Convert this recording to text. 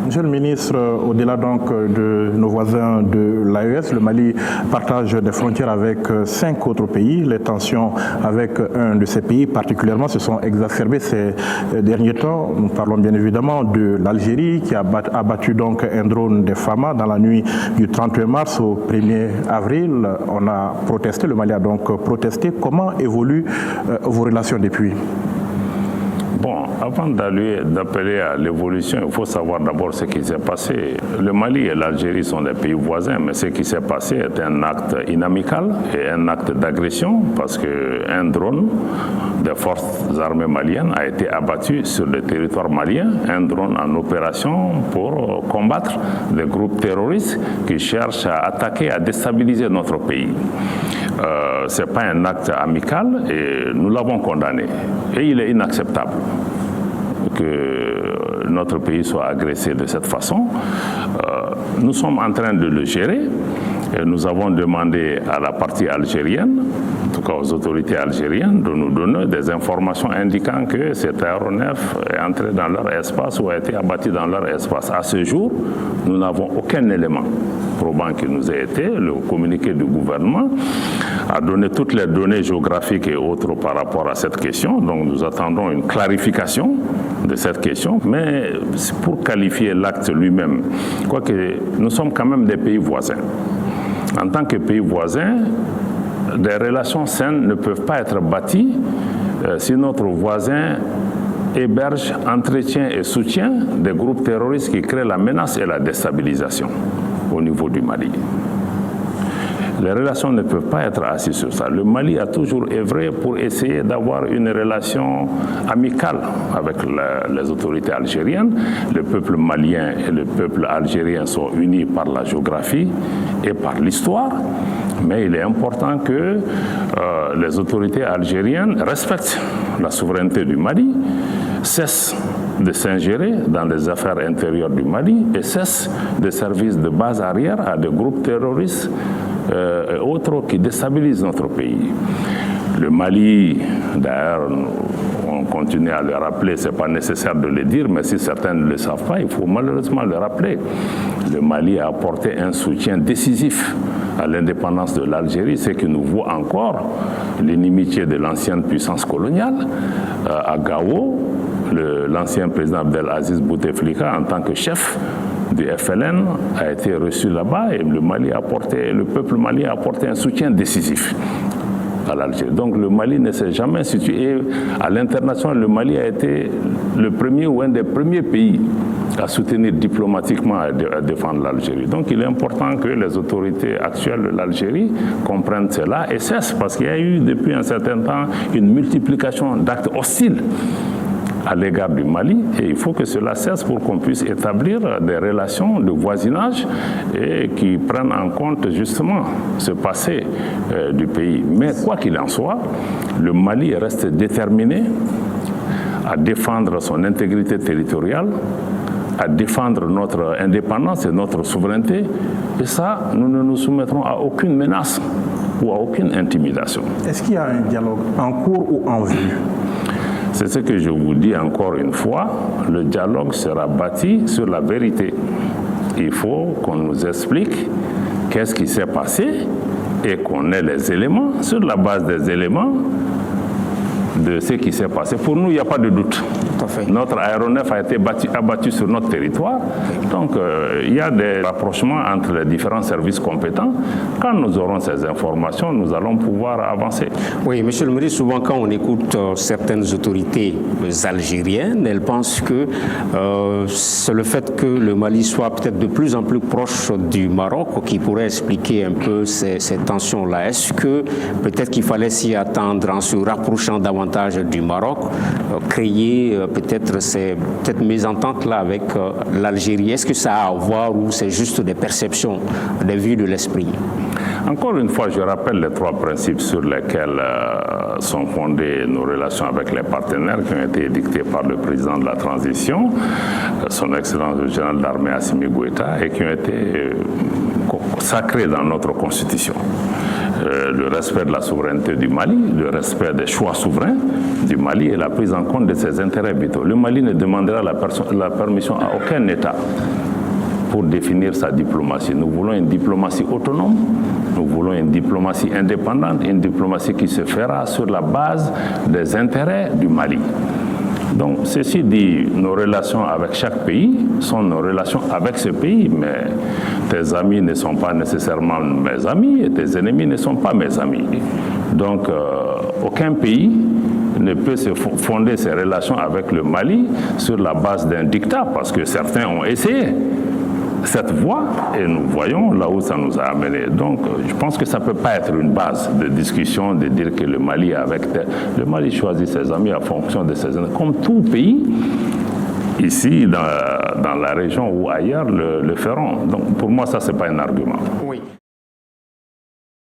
Monsieur le ministre, au-delà donc de nos voisins de l'AES, le Mali partage des frontières avec 5 autres pays. Les tensions avec un de ces pays particulièrement se sont exacerbées ces derniers temps. Nous parlons bien évidemment de l'Algérie qui a abattu donc un drone des FAMA dans la nuit du 31 mars au 1er avril. On a protesté, le Mali a donc protesté. Comment évoluent vos relations depuis ? Bon, avant d'appeler à l'évolution, il faut savoir d'abord ce qui s'est passé. Le Mali et l'Algérie sont des pays voisins, mais ce qui s'est passé est un acte inamical et un acte d'agression parce qu'un drone des forces armées maliennes a été abattu sur le territoire malien, un drone en opération pour combattre des groupes terroristes qui cherchent à attaquer, à déstabiliser notre pays. Ce n'est pas un acte amical et nous l'avons condamné. Et il est inacceptable que notre pays soit agressé de cette façon. Nous sommes en train de le gérer. Et nous avons demandé à la partie algérienne, en tout cas aux autorités algériennes, de nous donner des informations indiquant que cet aéronef est entré dans leur espace ou a été abattu dans leur espace. À ce jour, nous n'avons aucun élément probant qui nous ait été. Le communiqué du gouvernement a donné toutes les données géographiques et autres par rapport à cette question. Donc nous attendons une clarification de cette question. Mais pour qualifier l'acte lui-même, quoique nous sommes quand même des pays voisins. En tant que pays voisins, des relations saines ne peuvent pas être bâties si notre voisin héberge, entretient et soutient des groupes terroristes qui créent la menace et la déstabilisation au niveau du Mali. Les relations ne peuvent pas être assises sur ça. Le Mali a toujours œuvré pour essayer d'avoir une relation amicale avec les autorités algériennes. Le peuple malien et le peuple algérien sont unis par la géographie et par l'histoire. Mais il est important que les autorités algériennes respectent la souveraineté du Mali, cessent de s'ingérer dans les affaires intérieures du Mali et cessent de servir de base arrière à des groupes terroristes et autres qui déstabilisent notre pays. Le Mali, d'ailleurs, on continue à le rappeler, ce n'est pas nécessaire de le dire, mais si certains ne le savent pas, il faut malheureusement le rappeler. Le Mali a apporté un soutien décisif à l'indépendance de l'Algérie, ce qui nous vaut encore l'inimitié de l'ancienne puissance coloniale. À Gao, l'ancien président Abdelaziz Bouteflika, en tant que chef du FLN, a été reçu là-bas et le peuple malien a apporté un soutien décisif à l'Algérie. Donc le Mali ne s'est jamais situé. À l'international, le Mali a été le premier ou un des premiers pays à soutenir diplomatiquement, à défendre l'Algérie. Donc il est important que les autorités actuelles de l'Algérie comprennent cela et cessent, parce qu'il y a eu depuis un certain temps une multiplication d'actes hostiles à l'égard du Mali, et il faut que cela cesse pour qu'on puisse établir des relations de voisinage et qui prennent en compte justement ce passé du pays. Mais quoi qu'il en soit, le Mali reste déterminé à défendre son intégrité territoriale, à défendre notre indépendance et notre souveraineté, et ça, nous ne nous soumettrons à aucune menace ou à aucune intimidation. Est-ce qu'il y a un dialogue en cours ou en vue ? C'est ce que je vous dis encore une fois, le dialogue sera bâti sur la vérité. Il faut qu'on nous explique qu'est-ce qui s'est passé et qu'on ait les éléments. Sur la base des éléments de ce qui s'est passé, pour nous, il n'y a pas de doute. Tout à fait. Notre aéronef a été abattu sur notre territoire. Donc, il y a des rapprochements entre les différents services compétents. Quand nous aurons ces informations, nous allons pouvoir avancer. Oui, monsieur le ministre, souvent quand on écoute certaines autorités algériennes, elles pensent que c'est le fait que le Mali soit peut-être de plus en plus proche du Maroc qui pourrait expliquer un peu ces tensions-là. Est-ce que peut-être qu'il fallait s'y attendre en se rapprochant davantage du Maroc, créer peut-être cette mésentente-là avec l'Algérie? Est-ce que ça a à voir ou c'est juste des perceptions, des vues de l'esprit? Encore une fois, je rappelle les 3 principes sur lesquels sont fondées nos relations avec les partenaires qui ont été édictés par le président de la transition, son Excellence le général d'armée Assimi Goïta, et qui ont été sacrés dans notre constitution. Le respect de la souveraineté du Mali, le respect des choix souverains du Mali et la prise en compte de ses intérêts vitaux. Le Mali ne demandera la permission à aucun État pour définir sa diplomatie. Nous voulons une diplomatie autonome, nous voulons une diplomatie indépendante, une diplomatie qui se fera sur la base des intérêts du Mali. Donc, ceci dit, nos relations avec chaque pays sont nos relations avec ce pays, mais tes amis ne sont pas nécessairement mes amis et tes ennemis ne sont pas mes amis. Donc, aucun pays ne peut se fonder ses relations avec le Mali sur la base d'un dictat, parce que certains ont essayé cette voie et nous voyons là où ça nous a amené. Donc je pense que ça ne peut pas être une base de discussion de dire que le Mali le Mali choisit ses amis en fonction de ses amis, comme tout pays ici dans la région ou ailleurs le feront. Donc pour moi ça c'est pas un argument. Oui.